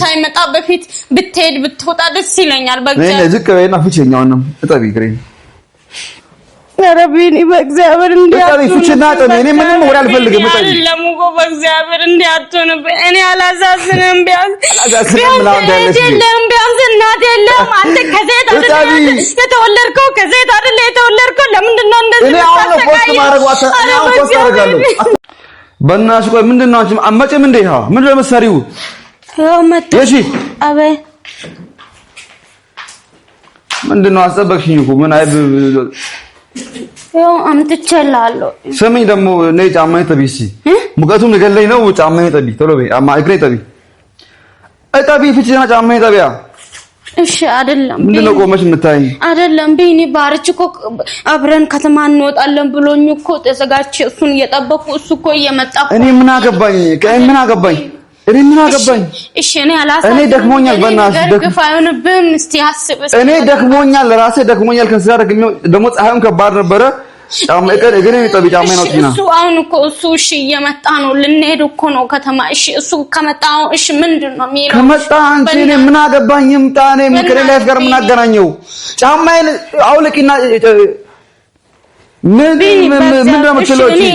ሳይመጣ በፊት ብትሄድ ብትወጣ ደስ ይለኛል በቃ እኔ ዝቅ በይና ፍቼኛውንም እጠቢ ግሬን ረቢኒ በእግዚአብሔር እንዲያጥኑ ፍቼና እጠቢ እኔ ምንም ወሬ አልፈልግም እጠቢ አይደለም እኮ በእግዚአብሔር እንዲያጥኑ እኔ አላዛዝንም ቢያንስ እናት የለም አንተ ከሴት አይደል የተወለድከው ከሴት አይደል የተወለድከው ለምንድን ነው እንደዚህ እኔ አሁን ፖስት ማድረግ አሁን ፖስት አደርጋለሁ በእናትሽ ቆይ ምንድን ነው አንቺ አመጪም እንዴ ها ምንድን ነው የምትሰሪው ያው መጣ እሺ አበይ ምንድን ነው አስጠበቅሽኝ እኮ ምን አይብ ያው አምጥቼልሃለሁ ስሚኝ ደግሞ ነይ ጫማዬ ጠቢ እስኪ ሙቀቱም ንገለኝ ነው ጫማዬ ጠቢ ቶሎ በይ እግሬ ጠቢ እጠቢ ፍቺና ጫማዬ ጠቢያ እሺ አይደለም ምንድነው ቆመሽ የምታይኝ አይደለም ቢኒ ባርች እኮ አብረን ከተማ እንወጣለን ብሎኝ እኮ ተዘጋጅቼ እሱን እየጠበቁ እሱ እኮ እየመጣ እኔ ምን አገባኝ እሺ እኔ አላሳብ እኔ ደክሞኛል በእናትሽ ደግፋዩንብም እስቲ አስብ እኔ ደክሞኛል ራሴ ደክሞኛል ከስራ ደግሞ ፀሐዩም ከባድ ነበረ ጫማ እግሬ ጠቢ ጫማዬ ነው ጥና እሱ አሁን እኮ እሱ እሺ እየመጣ ነው ልንሄድ እኮ ነው ከተማ እሺ እሱ ከመጣ እሺ ምንድነው የሚለው ከመጣ አንቺ እኔ ምን አገባኝ ምጣኔ ምክሬ ላይ ጋር ምን አገናኘው ጫማዬን አውልቂና ምን እንደምትለው እሺ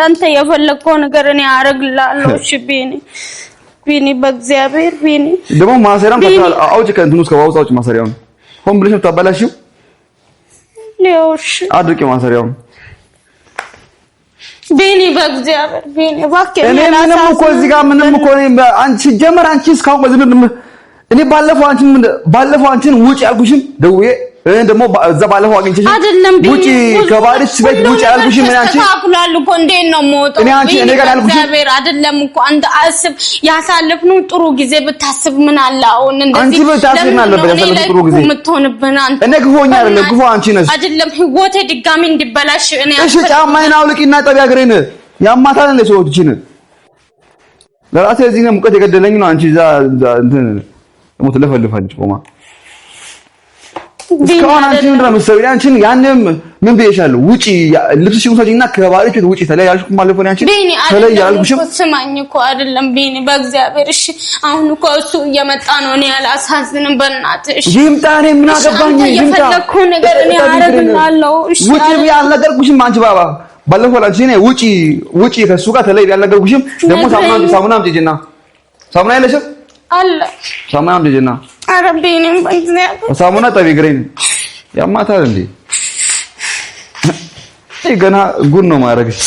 አንተ የፈለከው ነገር እኔ አረግላለሁ እሺ ቢኒ በእግዚአብሔር ቢኒ ደግሞ ማሰሪያም ተካል አውጭ ከእንትኑ እስከ ዋውጣውጭ ማሰሪያውን ሆን ብለሽ ተባላሽው ሌውሽ አድርቂ ማሰሪያውን ቢኒ በእግዚአብሔር ቢኒ እባክህ እኔ ምንም እኮ እዚህ ጋር ምንም እኮ አንቺ ጀመር አንቺ እስካሁን በዝም እኔ ባለፈው አንቺን ውጪ ያልኩሽም ደውዬ ደግሞ እዛ ባለፈው አግኝቼሽ ውጪ ከባሪስ ቤት ውጪ ያልኩሽም እኔ አንቺ ታኩላሉ እኮ እንዴት ነው ሞተው እኔ ጋር ያልኩሽ እግዚአብሔር አይደለም እኮ አንተ አስብ ያሳለፍነው ጥሩ ጊዜ ብታስብ ምን አለ አሁን እንደዚህ አንቺ ብታስብና ነበር ያሳለፍነው ጥሩ ጊዜ ምትሆንብና አንተ እኔ ግፎኛ አይደለም ግፎ አንቺ ነሽ አይደለም ህይወቴ ድጋሚ እንዲበላሽ እኔ እሺ ጫማዬን አውልቂና ጠቢ አግሬን ያማታል እንደ ሰዎችን ለራሴ እዚህ ነው ሙቀት የገደለኝ ነው አንቺ እዛ እንትን ሞት ለፈልፋለች ቆማ እስካሁን አንቺ ምንድን ነው የምትሰሪው? አንቺን ያንም ምን ብዬሻለሁ? ውጪ ልብስሽን ውሰጂና ከባሪዎች ቤት ውጪ ተለያያልኩ ማለት ነው። አንቺ ተለያያልኩሽም ስማኝ እኮ አይደለም ቢኒ በእግዚአብሔር እሺ። አሁን እኮ እሱ እየመጣ ነው። እኔ አላሳዝንም በእናትህ እሺ። ይምጣ እኔ ምን አገባኝ? ይምጣ የፈለኩህ ነገር እኔ አደርግልሃለሁ እሺ። ውጪ ያልነገርኩሽም አንቺ ባባ ባለፈው አንቺ እኔ ውጪ ከእሱ ጋር ተለያይ ያልነገርኩሽም ደግሞ ሳሙና አምጪና ሳሙና የለሽም አለ ሳሙና አምጪና አረቢንም በእግዚአብሔር ሳሙና ጠቢ ግሬን ያማታል እንዴ ገና ጉድ ነው ማረግሽ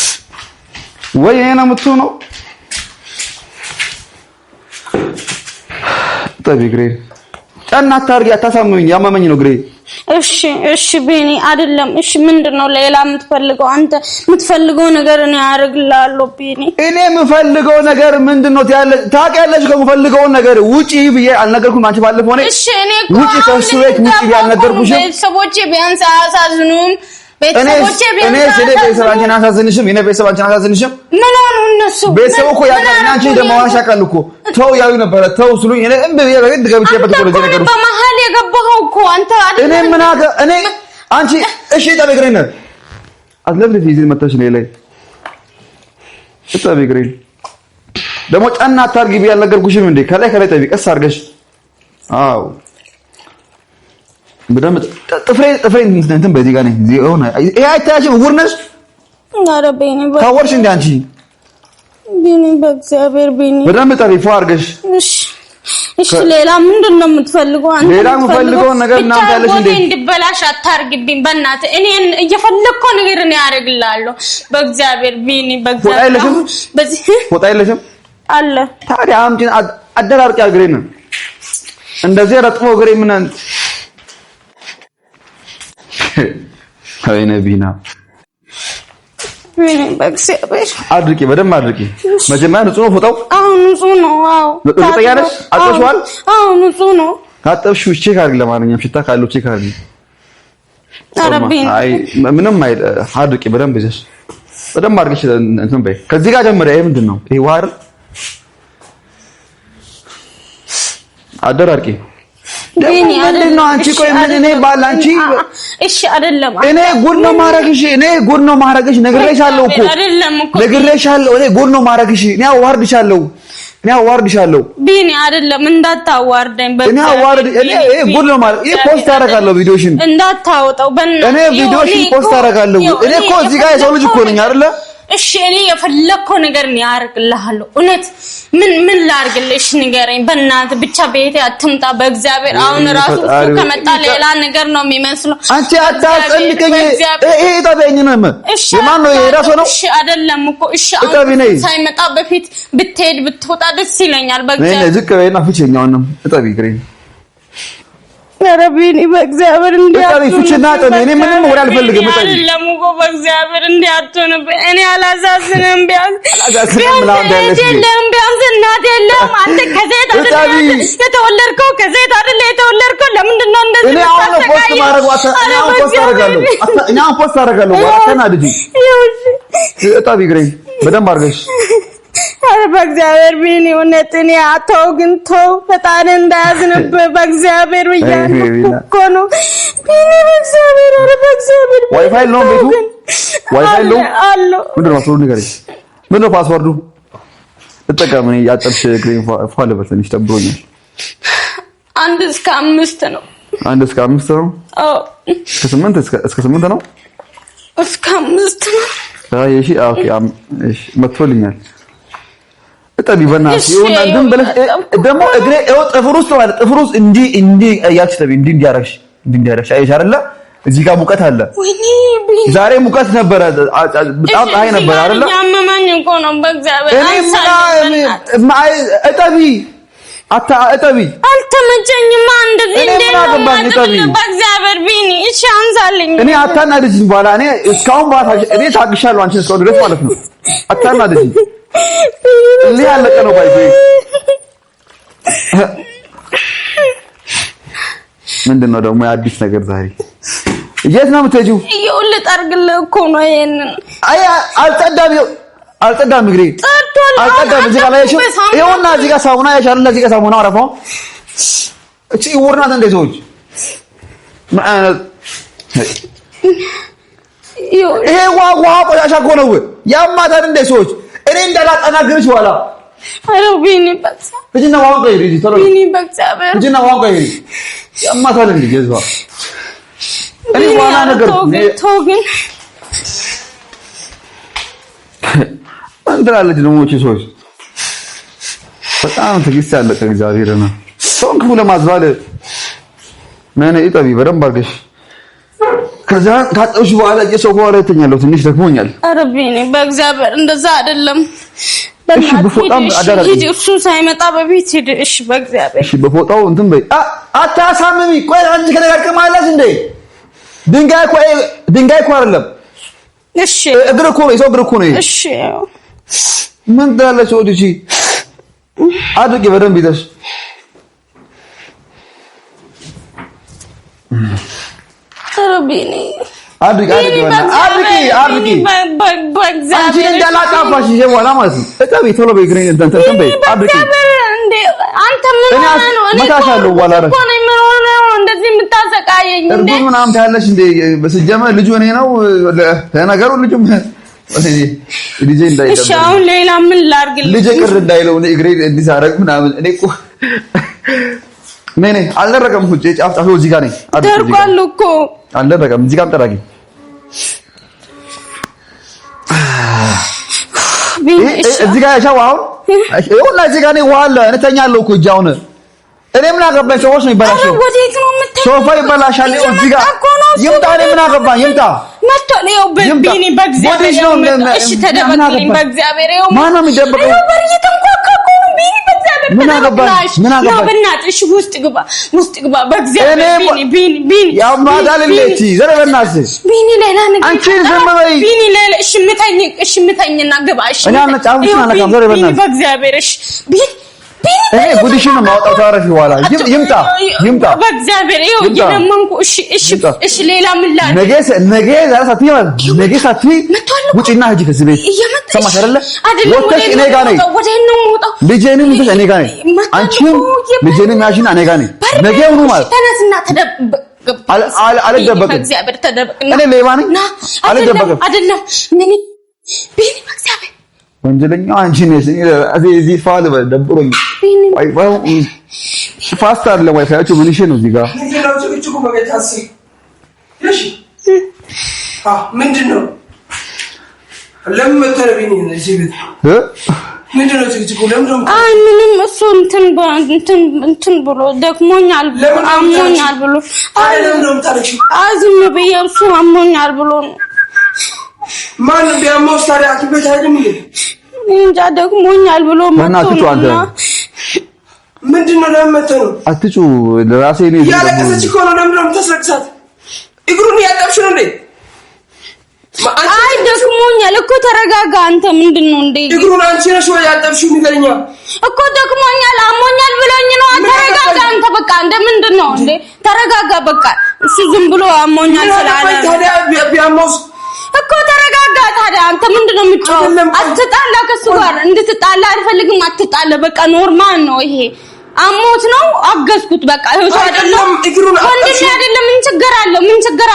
ወይ እኔ ነው የምትሆነው ጠቢ ግሬን ጫና አታርጊ አታሳምኝ ያመመኝ ነው ግሬ እሺ ቢኒ አይደለም እሺ ምንድነው ሌላ የምትፈልገው አንተ የምትፈልገው ነገር እኔ አደርግልሃለሁ ቢኒ እኔ የምፈልገው ነገር ምንድነው ታውቂያለሽ ከምፈልገው ነገር ውጪ ብዬ አልነገርኩም አንቺ ባለፈው ነው እሺ እኔ ውጪ ከሱ ቤት ውጪ ብዬ አልነገርኩሽም ቤተሰቦቼ ቢያንስ አያሳዝኑም ቤተሰቦቼ ቢያንስ ቤተሰቦቼን አሳዝንሽም እኔ ቤተሰቦቼን አሳዝንሽም ምን ሆኑ እነሱ ቤተሰብ እኮ ያቀና አንቺ ደግሞ ዋሻካል እኮ ተው ያዩ ነበር ተው ስሉኝ እኔ እንደ በግድ ገብቼበት እኮ ለዚህ ነገር በመሃል የገባኸው እኮ አንተ አይደል እኔ ምን አገ እኔ አንቺ እሺ ተበግሬን አትለብልኝ እዚህ መጣሽ ነው ላይ ተበግሬን ደግሞ ጫና አታርጊ ብዬ አልነገርኩሽም እንዴ ከላይ ጠቢ ቀስ አድርገሽ አው በደም ጥፍሬ እንትን በዚህ ጋር ነው ሆነ ይሄ አይታያችም ውርነሽ አረበኝ ታወርሽ እንዴ አንቺ ቢኒ በእግዚአብሔር ቢኒ በደም ጠቢ ፎ አድርገሽ እሺ ሌላ ምንድነው የምትፈልገው አንተ ሌላ የምፈልገው ነገር እናንተ ያለሽ እንዴ እንድበላሽ አታርግብኝ በእናትህ እኔ እየፈለግከው ነገር እኔ አደርግልሃለሁ በእግዚአብሔር ቢኒ በእግዚአብሔር በዚህ ፎጣ የለሽም አለ ታዲያ አምጪ አደራርቂ አግሬን እንደዚህ ረጥፎ ግሬ ምን አንተ አይ ነቢና በእግዚአብሔር አድርቂ በደንብ አድርቂ መጀመሪያ ንጹህ ነው ፎጣው አሁን ንጹህ ነው አዎ ንጹህ ያለሽ አጥቷል አዎ ንጹህ ነው ካጠብሽው ቼክ አድርግ ለማንኛውም ሽታ ካለው ቼክ አድርግ አረቢን አይ ምንም አይል አድርቂ በደንብ ይዘሽ በደንብ አድርገሽ እንትን በይ ከዚህ ጋር ጀምሪያ ይሄ ምንድነው ይሄ ዋር አደራርቂ ቢኒ አይደለም አንቺ ቆይ ምን እኔ ባላንቺ እሺ አይደለም እኔ ጉድ ነው ማረግሽ ነግሬሻለሁ እኮ ነግሬሻለሁ እኔ ጉድ ነው ማረግሽ እኔ አዋርድሻለሁ እኔ አዋርድሻለሁ ቢኒ አይደለም እንዳታዋርደኝ እኔ አዋርድ እኔ ጉድ ነው ማለት ይሄ ፖስት አደርጋለሁ ቪዲዮሽን እንዳታወጣው እኔ ቪዲዮሽን ፖስት አደርጋለሁ እኔ እኮ እዚህ ጋር የሰው ልጅ እኮ ነኝ አይደለ እሺ እኔ የፈለከው ነገር ነው ያርግልሃለሁ እውነት ምን ላርግልሽ ንገረኝ በእናትህ ብቻ ቤቴ አትምጣ በእግዚአብሔር አሁን ራሱ ከመጣ ሌላ ነገር ነው የሚመስለው አንቺ አታስጨንቀኝ ይሄ ታበኝ ነው የማን ነው የራሱ ነው እሺ አይደለም እኮ እሺ ሳይመጣ በፊት ብትሄድ ብትወጣ ደስ ይለኛል በእግዚአብሔር ነኝ ዝቅ በይና ፍቼኛው ነው እጠቢ ግሬን ረቢኒ በእግዚአብሔር እንዲያጥኑ ፍቼና ጠቢ እኔ ምንም ወሬ አልፈልግም እጠቢ አይደለም እኮ በእግዚአብሔር እንዲያጥኑ እኔ አላዛዝንም ቢያንስ እናት የለም አንተ ከዘይት አይደል የተወለድከው ከዘይት አይደል የተወለድከው ለምንድን ነው እንደዚህ እኔ አሁን ፖስት ማድረግ እኔ አሁን ፖስት አደርጋለሁ ዋተና ድጂ እጠቢ ግሬን በደንብ አድርገሽ አረ በእግዚአብሔር ቢኒ እውነትን ያተው ግን ተው ፈጣን እንዳያዝንብህ በእግዚአብሔር እኮ ነው ቢኒ በእግዚአብሔር አረ በእግዚአብሔር ዋይፋይ ነው ቤቱ ዋይፋይ ነው አሎ ምንድን ነው ፓስወርዱ ንገረኝ ምንድን ነው ፓስወርዱ ተጠቀመኝ ያጠብሽ ግሬን ፋለ በትንሽ ተብሮኛል 1 እስከ 5 ነው 1 እስከ 5 ነው አዎ እስከ 8 ነው እስከ 5 ነው አይ እሺ ኦኬ እሺ መጥቶልኛል እጠቢ በእናትሽ ይሁን ግን በለሽ ደግሞ እግሬ ጥፍር ውስጥ ማለት ጥፍር ውስጥ እንዲ ያቺ ተቢ እንዲያረግሽ አይሽ አይደለ እዚህ ጋር ሙቀት አለ ወይኔ ዛሬ ሙቀት ነበረ በጣም ፀሐይ ነበር አይደለ ያመመኝ እኮ ነው በእግዚአብሔር እጠቢ እጠቢ አልተመቸኝም እንደዚህ በእግዚአብሔር ቢኒ እሺ አንሳልኝ እኔ አታናድጂኝ በኋላ እኔ እስካሁን በኋላ እኔ ታግሻለሁ አንቺ እስካሁን ድረስ ማለት ነው አታናድጂኝ ያለቀ ነው ባይዘ ምንድነው ደግሞ የአዲስ ነገር ዛሬ የት ነው የምትሄጂው ይኸውልህ ጠርግልህ እኮ ነው ይሄንን አይ አልጸዳም እግሬ አልጸዳም እዚህ ጋር ላይሽ ይኸውና እዚህ ጋር ሳሙና ያሻል እዚህ ጋር ሳሙና አረፋው እቺ ወርናት እንደ ሰዎች ይሄ ዋዋ ቆሻሻ እኮ ነው ያማታል እንደ ሰዎች እኔ እንዳላጠናግርሽ ዋላ አረ ቢኒ በቃ እጅና ዋው ቀይሪ ቶሎ ቢኒ በቃ እጅና ዋው ቀይሪ ያማታል እንደ ጀዝባ እኔ ዋና ነገር ቶግን አንድራለች ደግሞ እቺ ሰዎች በጣም ትግስት ያለቀ እግዚአብሔር ነው ሰውን ክፉ ለማዝባል ነኔ እጠቢ በደንብ አድርገሽ ከዛ ካጠብሽ በኋላ የሰው ሆረ ተኛለው ትንሽ ደክሞኛል ኧረ ቢኒ በእግዚአብሔር እንደዛ አይደለም እሺ በፎጣም አዳራሽ እሱ ሳይመጣ በፊት ሂድ እሺ በእግዚአብሔር እሺ በፎጣው እንትን በይ አታሳምሚ ቆይ አንቺ ከነጋከማለሽ እንዴ ድንጋይ እኮ አይደለም እሺ እግር እኮ ነው የሰው እግር እኮ ነው እሺ ምን እንዳለሽ ወዲጂ አድርጊ በደንብ ይደርሽ ኧረ ቢኒ አድርጊ አንቺ እንዳላጣፋሽ ይሄዋላ ማለት ነው እጠቢ ቶሎ በይ ግሬን እንትን በይ አድርጊ አንተ ምን ነው እኔ መታሻለሁ ዋላ እኮ ነው የምሆነው እንደዚህ የምታሰቃየኝ እንዴ እርዱ ምናምን ታያለሽ እንዴ በስጀመ ልጁ እኔ ነው ለነገሩ ልጁ ልጄ እንዳይደበቅ እሺ አሁን ሌላ ምን ላድርግልህ ልጄ ቅር እንዳይለው እኔ ግሬን እንዲሳረግ ምናምን እኔ እኮ ነኔ አልደረቀም እኮ ጫፍ ጫፍ እዚህ ጋር ነኝ ደርቋል እኮ አልደረቀም እዚህ ጋር ጠራጊ እዚህ ጋር ሻዋው ይሁን እዚህ ጋር ነው ዋለ እንተኛለሁ እኮ እጃውን እኔ ምን አገባኝ ሰዎች ነው ይበላሽው ወዴት ነው የምትሄጂው ሶፋ ይበላሻል እዚህ ጋር ይምጣ እኔ ምን አገባኝ ይምጣ መጥቶ ነው ቢኒ በእግዚአብሔር እሺ ተደበቅልኝ በእግዚአብሔር ይኸው ማን ነው የሚደበቀው ነበር እየተንኳኳ እኮ ነው ቢኒ በእግዚአብሔር ምን አገባኝ በእናትሽ ውስጥ ግባ በእግዚአብሔር ቢኒ ያው ማዳል እንዴት ዘረበናስ ቢኒ ሌላ ነገር አንቺ ዝም በይ ቢኒ ሌላ እሺ ምተኝና ግባ እሺ እኔ አልነጫውሽ ማለካም ዘረበናስ ቢኒ በእግዚአብሔር እሺ ቢኒ እኔ ጉድሽን ማውጣት ታረፊ በኋላ ይምጣ በእግዚአብሔር ይኸው እየለመንኩ እሺ ሌላ ምን ላድርግ ነገ ዛሬ ሳትይ ውጪና ሂጂ ከዚህ ቤት ሰማሽ አይደለ ወጥተሽ እኔ ጋር ነኝ ልጄንም ይዘሽ እኔ ጋር ነኝ አንቺም ልጄንም ያሽና እኔ ጋር ነኝ ነገውኑ ማለት ተነስና ተደበቅ አልደበቅም በእግዚአብሔር ተደበቅ እኔ ሌባ ነኝ አልደበቅም አይደለም ቢኒ በእግዚአብሔር ወንጀለኛው አንቺ ነሽ እዚህ ፋል በደብሮኝ ዋይፋው ፋስት አለ ዋይፋያችሁ ምን ይሽ ነው እዚህ ጋር ምንድነው ጭቅጭቁ በቤታሲ እሺ ምንድነው ለምን ተረቢኝ እዚህ ቤት ምንድነው ጭቅጭቁ ለምን አይ ምንም እሱ እንትን ብሎ ደክሞኛል አሞኛል ብሎ አይ ለምን ታረክሽ አዝም ብዬ እሱ አሞኛል ብሎ ማን ቢያሞስ ታዲያ አትቤት አይደለም እንጃ ደክሞኛል ብሎ ማናችሁ አንተ ምንድነው ለምተው አትጩ ለራሴ ነው ያለቀሰች እኮ ነው ለምን ተሰክሳት እግሩን ያጣብሽ ነው እንዴ አይ ደክሞኛል እኮ ተረጋጋ አንተ ምንድነው እንዴ እግሩን አንቺ ነሽ ወይ ያጣብሽ ንገረኛ እኮ ደክሞኛል አሞኛል ብሎኝ ነው ተረጋጋ አንተ በቃ እንደ ምንድነው እንዴ ተረጋጋ በቃ እሱ ዝም ብሎ አሞኛል ስላለ ታዲያ ቢያሞስ እኮ ተረጋጋ ታዲያ አንተ ምንድነው የምትጮህ አትጣላ ከሱ ጋር እንድትጣላ አልፈልግም አትጣላ በቃ ኖርማል ነው ይሄ አሞት ነው አገዝኩት በቃ ይሄው አይደለም እግሩን አይደለም ምን ችግር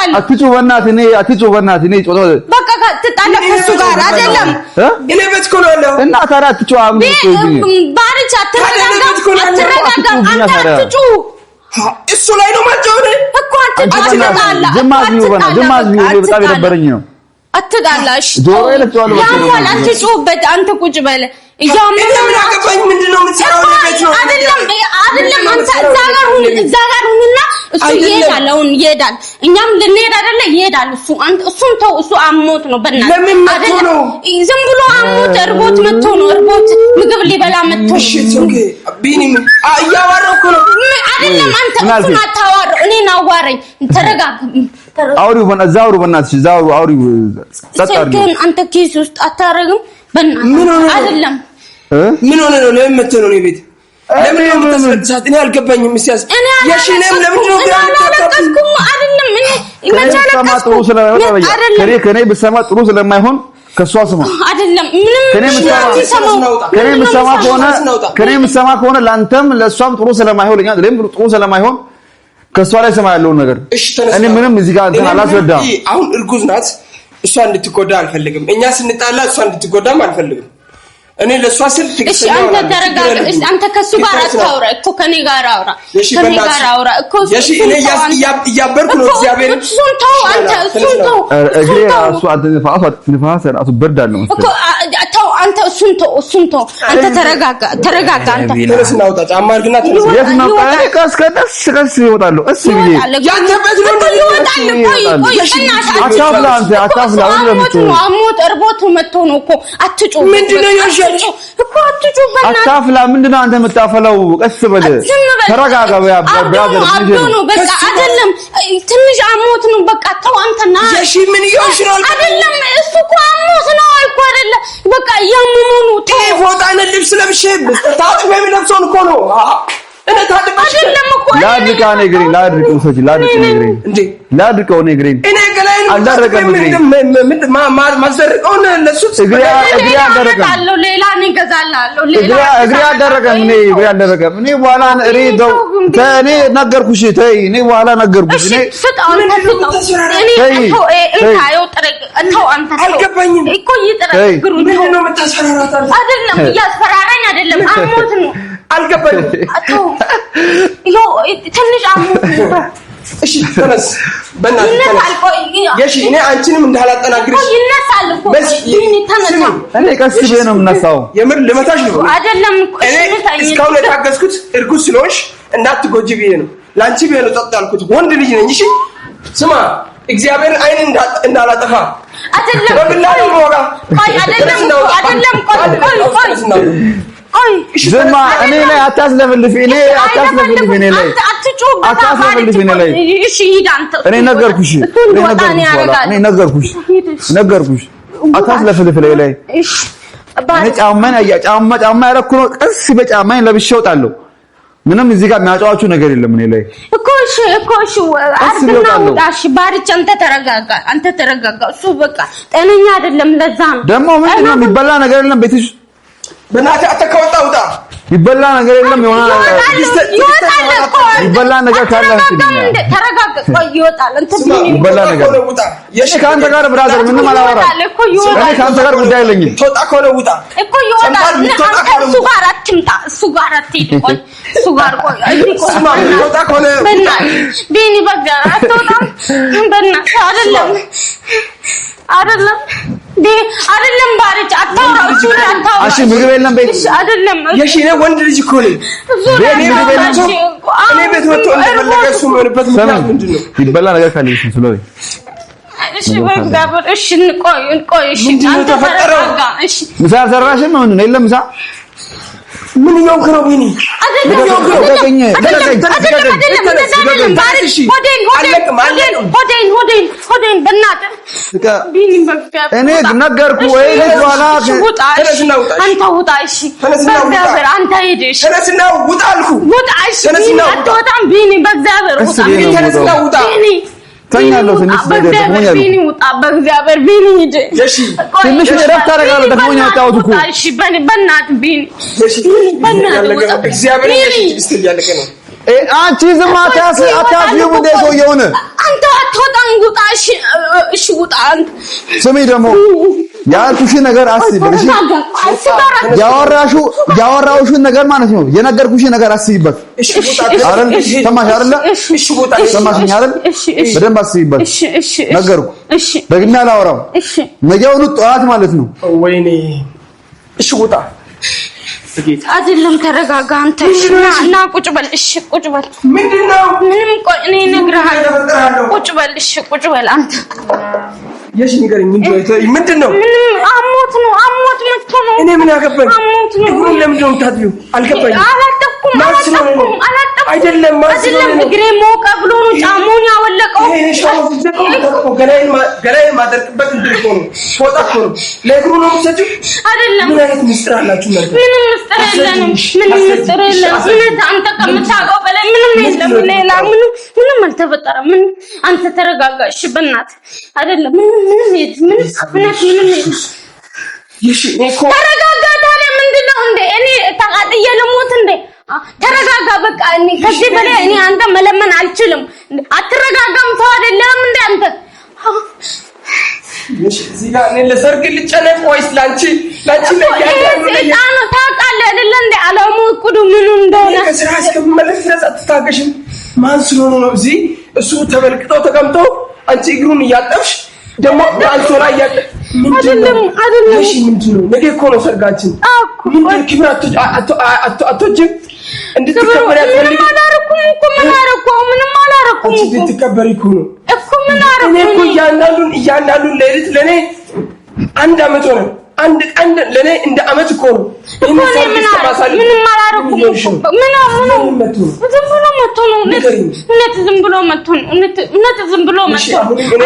አለው አትጩ በእናትህ እኔ ጮህ በቃ ትጣላ ከሱ ጋር አይደለም እኔ ቤት ኮሎ ያለው እና ታዲያ አትጩ ባሪቻ አትረጋጋ አንተ አትጩ እሱ ላይ ነው ማጫወት እኮ አትጣላ ጅማዝ በጣም የደበረኝ ነው አትጣላሽ ጆሮዬ ለጫወለ ያሟል አትጩበት አንተ ቁጭ በለ ምን አገባኝ ምንድነው የምትሰራው ቤት ነው አይደለም አንተ እዛ ጋር ሁንና እሱ ይሄዳል እኛም ልንሄድ አይደለ ይሄዳል እሱ አንተ እሱን ተው እሱ አሞት ነው በእናትህ አይደለም ዝም ብሎ አሞት እርቦት መጥቶ ነው እርቦት ምግብ ሊበላ መጥቶ እሺ ኦኬ ቢኒ ያዋራው እኮ ነው አይደለም አንተ እሱን አታዋራው እኔን አዋራኝ ተረጋጋ አውሪው በእናትሽ አውሪው ሰከን አንተ ኪስ ውስጥ አታረግም በእናትህ አይደለም ምን ሆነ ነው ለምን መጥቶ ነው ቤት ለምን ነው የምትሰጥሳት እኔ አልገባኝም እስያስ የሽኔም ለምን ነው ያለቀስኩም አይደለም እኔ መቻለቀስኩ ከኔ ብሰማ ጥሩ ስለማይሆን ከሷ ስማ አይደለም ምንም ከኔ ምሰማ ከሆነ ላንተም ለሷም ጥሩ ስለማይሆን ለኛ ለምን ጥሩ ስለማይሆን ከሷ ላይ ሰማ ያለውን ነገር እኔ ምንም እዚህ ጋር እንትን አላስረዳም አሁን እርጉዝ ናት እሷ እንድትጎዳ አልፈልግም እኛ ስንጣላ እሷ እንድትጎዳም አልፈልግም እኔ ለሷ ስል እሺ አንተ ተረጋጋ እሺ አንተ ከሱ ጋር አታውራ እኮ ከኔ ጋር አውራ እኮ እሺ እኔ ያበርኩ ነው እግዚአብሔር እሱን ተው አንተ እሱን ተው እግሬ ራሱ ንፋስ ራሱ ብርድ አለው እኮ ተው አንተ እሱን ተው አንተ ተረጋጋ አንተ ተነስና አውጣ ጫማ አድርግና ተነስ የት ነው ቀስ ይወጣሉ እሺ ብዬ ያንተበት ነው ይወጣል ቆይ አታፍላ አሞት እርቦት መጥቶ ነው እኮ አትጩ ምንድነው እኮ አትጩ አታፍላ ምንድነው አንተ የምታፈላው ቀስ በል ተረጋጋ ብራዘር ነው በቃ አይደለም ትንሽ አሞት ነው በቃ ተው አንተና እሺ ምን ይሆንሻል አይደለም እሱ እኮ አሞት ነው እኮ አይደለም በቃ ያመመው ነው ተው ፎጣና ልብስ ለብሼ ታጥበ የሚለብሰውን እኮ ነው እኔ ታጥበሽ አይደለም እኮ ላድርቀው ነግሪኝ እንዴ ላድርቀው ነግሪኝ እኔ ገላይን አልደረቀም ማዘርቀውን ለሱ እግሬ አልደረቀም አለው ሌላ ነው ገዛላለሁ እግሬ አልደረቀም እኔ በኋላ እኔ ነገርኩሽ ተይ እኔ በኋላ ነገርኩሽ እኔ አልገባኝም እኮ ይጥረግሩ ነው የምታስፈራራት አይደለም እያስፈራራኝ አይደለም አሞት ነው አልገባኝም ትንሽ አሞት ነው እሺ ተነስ በእናትህ እኔ አንቺንም እንዳላጠናግርሽ ይነሳል እኮ እኔ ቀስ ብዬ ነው የምነሳው የምር ልመታሽ ነው አይደለም እኔ እስካሁን የታገዝኩት እርጉዝ ስለሆንሽ እንዳትጎጂ ብዬ ነው ላንቺ ብዬ ነው ጸጥ ያልኩት ወንድ ልጅ ነኝ እሺ ስማ እግዚአብሔር አይን እንዳላጠፋ አይደለም በብላው ወጋ ቆይ ዝማ እኔ ላይ አታስለፈልፊ እኔ ላይ እሺ ሂድ አንተ እኔ ነገርኩሽ አታስለፈልፊ ላይ እሺ እኔ ጫማ ያረኩ ነው ቀስ በጫማዬ ለብሼ እወጣለሁ ምንም እዚህ ጋር የሚያጫዋችሁ ነገር የለም እኔ ላይ እኮ እሺ ባሪች አንተ ተረጋጋ እሱ በቃ ጤነኛ አይደለም ለዛ ነው ደግሞ ምንድነው የሚበላ ነገር የለም ቤትሽ በእናትህ አትከውጣ ውጣ ይበላ ነገር የለም ይሆናል ይበላ ነገር ካለ ተረጋጋ ቆይ ይወጣል እንትን ይበላ ነገር እሺ ካንተ ጋር ብራዘር ምንም አላወራ እኔ ካንተ ጋር ጉዳይ የለኝም ተወጣ ከሆነ ውጣ እኮ ይወጣል እሱ ጋር አትምጣ እሱ ጋር አትሄድ ቆይ እሱ ጋር ቆይ ስማ ተወጣ ከሆነ ቢኒ በቃ አትወጣም በእናትህ አይደለም አይደለም ባርጭ አታውራው እሱ አታውራው እሺ ምግብ የለም ቤት አይደለም የሺ ነው ወንድ ልጅ እኮ ነኝ እኔ ቤት ወጥቶ እንደፈለገ እሱ የሚሆንበት ምክንያት ምንድነው ይበላ ነገር ካለ እሺ ስለዚህ እሺ በጋብር እሺ ቆይ እሺ አንተ ተፈጠረው እሺ ምሳ ዘራሽም ምን ነው የለም ምሳ ምን ይወክረው ቢኒ ሆዴን በእናትህ ቢኒ በቃ እኔ ነገርኩህ ወይ ለኋላ አንተ ውጣ እሺ በእግዚአብሔር አንተ ሂድ እሺ ተነስና ውጣ አልኩህ ውጣ እሺ ቢኒ አትወጣም ቢኒ በእግዚአብሔር ውጣ ተነስና ውጣ ተኛለሁ ትንሽ ነገር ደሞኛል ቢኒ ውጣ በእግዚአብሔር ቢኒ ሂድ እሺ ትንሽ ረፍት አደርጋለሁ ደሞኛል ታውቱ እኮ እሺ በእናትህ ቢኒ እሺ በእናትህ እግዚአብሔር ይስተያለቀ ነው አንቺ ዝም አታስቢው እንደ ሰውየውን አንተ አትወጣም ውጣ እሺ ውጣ ስሚ ደግሞ ያልኩሽ ነገር አስቢበት እሺ ያወራሁሽን ነገር ማለት ነው የነገርኩሽ ነገር አስቢበት እሺ ውጣ አይደል ሰማሽ አይደል እሺ ውጣ ሰማሽኝ አይደል በደንብ አስቢበት ነገርኩ ደግሜ አላወራም ነገውኑ ጠዋት ማለት ነው ወይኔ እሺ ውጣ አይደለም ተረጋጋ አንተ እና ቁጭ በል እሺ ቁጭ በል ምንድነው ምንም ቆይ እኔ እነግርሃለሁ ቁጭ በል እሺ ቁጭ በል አንተ የሽ ንገረኝ ምንድነው አሞት መጥቶ ነው እኔ ምን ያገባኝ አሞት ነው እግሩን ለምን ነው ታጥቢው አልገባኝም አላጠኩም አይደለም እግሬ ሞቀ ብሎ ነው ጫሙን ያወለቀው ይሄ ሻው ተቆ ገላዬን ማደርቅበት እንድልቆ ነው ፎጣ እኮ ነው ለእግሩ ነው የምትሰጪው አይደለም ምን አይነት ምስጥር አላችሁ ማለት ምንም ምስጥር የለንም ምን አንተ ከምታውቀው በላይ ምንም የለም ሌላ ምንም አልተፈጠረም ምን አንተ ተረጋጋ እሺ በእናትህ አይደለም ምንም ይሽ እኮ ተረጋጋ ታዲያ ምንድነው እንዴ እኔ ተቃጥዬ ልሞት እንዴ ተረጋጋ በቃ እኔ ከዚህ በላይ እኔ አንተ መለመን አልችልም አትረጋጋም ተው አይደለም እንዴ አንተ ይሽ እዚህ ጋር እኔ ለሰርግ ልጨነቅ ወይስ ላንቺ ለያያኑ ታውቃለህ አይደል እንዴ አላሙ እቁዱ ምን እንደሆነ ከስራ እስከምመለስ ድረስ አትታገሽም ማን ስለሆነ ነው እዚህ እሱ ተበልቅጦ ተቀምጦ አንቺ እግሩን እያጠብሽ ደግሞ አንሶላ አይደለም እሺ ምንድነው ነገ እኮ ነው ሰርጋችን ምንድን ክብራቱ አቶጅም እንድትከበር ያፈልግ ምንም አላረኩም እንድትከበር እኮ ነው እኮ ምን አረኩ እኔ እኮ እያንዳንዱን ሌሊት ለኔ አንድ አመት ሆነ አንድ ቀን ለኔ እንደ አመት እኮ ነው ምንም አላረኩም ዝም ብሎ መጥቶ ነው እውነት ዝም ብሎ መጥቶ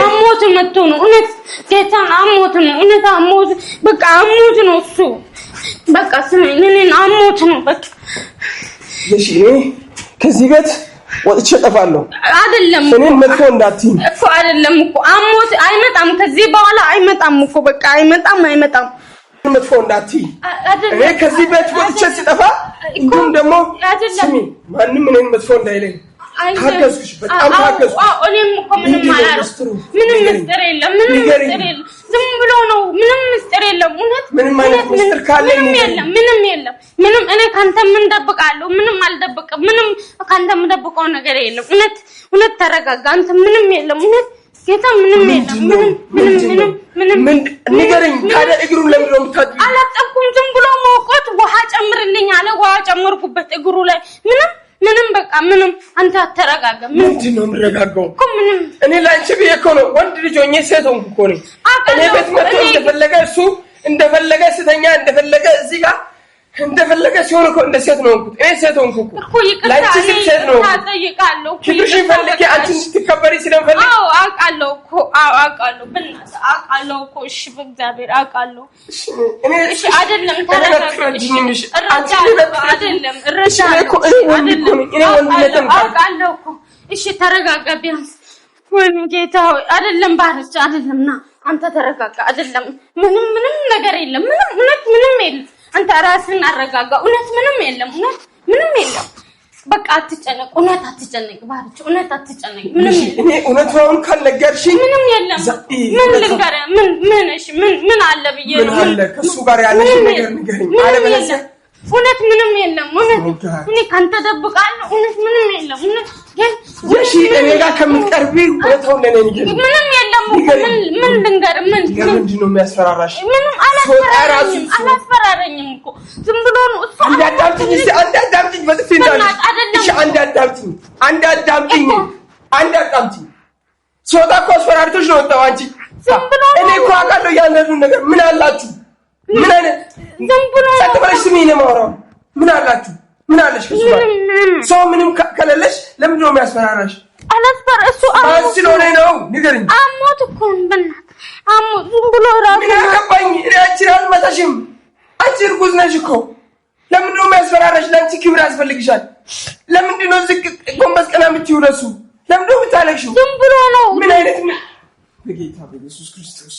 አሞት መጥቶ ነው እውነት ጌታን አሞት ነው እውነት አሞት በቃ አሞት ነው እሱ በቃ ስሜን እኔን አሞት ነው በቃ እሺ ከዚህ ቤት ወጥቼ እጠፋለሁ አይደለም እኔን መጥቶ እንዳትይ እኮ አይደለም እኮ አሞት አይመጣም ከዚህ በኋላ አይመጣም እኮ በቃ አይመጣም መጥፎ እንዳትይ እኔ ከዚህ ቤት ወጥቼ ስጠፋ እንዲሁም ደግሞ ስሚ ማንም እኔን መጥፎ እንዳይለኝ ታገዝኩሽ በጣም ታገዝኩ እኔም እኮ ምንም አላረኩም ምንም ምስጢር የለም ዝም ብሎ ነው ምንም ምስጢር የለም እውነት ምንም አይነት ምስጢር ካለ ምንም የለም እኔ ካንተ ምን ደብቃለሁ ምንም አልደብቅም ምንም ካንተ ምን ደብቀው ነገር የለም እውነት ተረጋጋ አንተ ምንም የለም እውነት ጌታ ምንም የለም ምንም ንገረኝ ታዲያ እግሩን ለምን ነው የምታጥቢው አላጠብኩም ዝም ብሎ ሞቆት ውሃ ጨምርልኝ አለ ውሃ ጨመርኩበት እግሩ ላይ ምንም በቃ አንተ አተረጋጋ ምንድን ነው የምረጋጋው እኔ ላንቺ ብዬ እኮ ነው ወንድ ልጅ ሆኜ ሴት ሆንኩ እኮ ነኝ እኔ ቤት መጥቶ እንደፈለገ እሱ እንደፈለገ ስተኛ እንደፈለገ እዚህ ጋር እንደፈለገ ሲሆን እኮ እንደ ሴት ነው እኔ ሴት ሆንኩ እኮ ላንቺ ሴት ነው ታጠይቃለሁ ክብርሽ ፈልጌ አንቺ እንድትከበሪ ስለምፈልግ አውቃለሁ እኮ በእናትህ አውቃለሁ እኮ እሺ በእግዚአብሔር አውቃለሁ እሺ አይደለም ተረጋጋ አይደለም አውቃለሁ እኮ እሺ ተረጋጋ ቢያንስ ወይ ጌታ ሆይ አይደለም ባርቻ አይደለም ና አንተ ተረጋጋ አይደለም ምንም ነገር የለም ምንም የለም አንተ ራስህን አረጋጋ እውነት ምንም የለም በቃ አትጨነቅ እውነት አትጨነቅ ባርች እውነት አትጨነቅ ምንም እኔ እውነቱን ካልነገርሽኝ ምንም የለም ምን ልንገር ምን እሺ ምን አለ ብዬ ነው ምን አለ ከሱ ጋር ያለሽ ነገር ንገሪኝ አለበለዚያ እውነት ምንም የለም እውነት እኔ ካንተ ደብቃለሁ እውነት ምንም የለም እውነት እሺ እኔ ጋር ከምትቀርቢ እውነቱን ለኔ ንገሪኝ ምንም የለም ምን ልንገር ምንድነው የሚያስፈራራሽ ምንም አላስፈራራኝም እኮ ዝም ብሎ ነው እሱ አንዳዳምጪኝ በጥፊ እንዳለሽ እሺ አንዳዳምጪኝ ሶታ እኮ አስፈራርቶሽ ነው ወጣው አንቺ እኔ እኮ አውቃለሁ ያንደሩን ነገር ምን አላችሁ ምን አይነት ዝም ብሎ ተቀበለሽ ስሚ ነው ማውራው ምን አላችሁ ምን አለሽ ከሱ ጋር ሰው ምንም ከለለሽ ለምን ነው የሚያስፈራራሽ አላስፈራ እሱ ስለሆነ ነው ንገሪኝ አሞት እኮ በእናትህ አሞት ዝም ብሎ ራሱ ምን አገባኝ እኔ አንቺን አልመታሽም አንቺ እርጉዝ ነሽ እኮ ለምን ነው የሚያስፈራራሽ ለአንቺ ክብር ያስፈልግሻል ለምንድን ነው ዝቅ ጎንበስ ቀና የምትይው ለሱ ለምን ነው የምታለቅሽው ዝም ብሎ ነው ምን አይነት በጌታ በኢየሱስ ክርስቶስ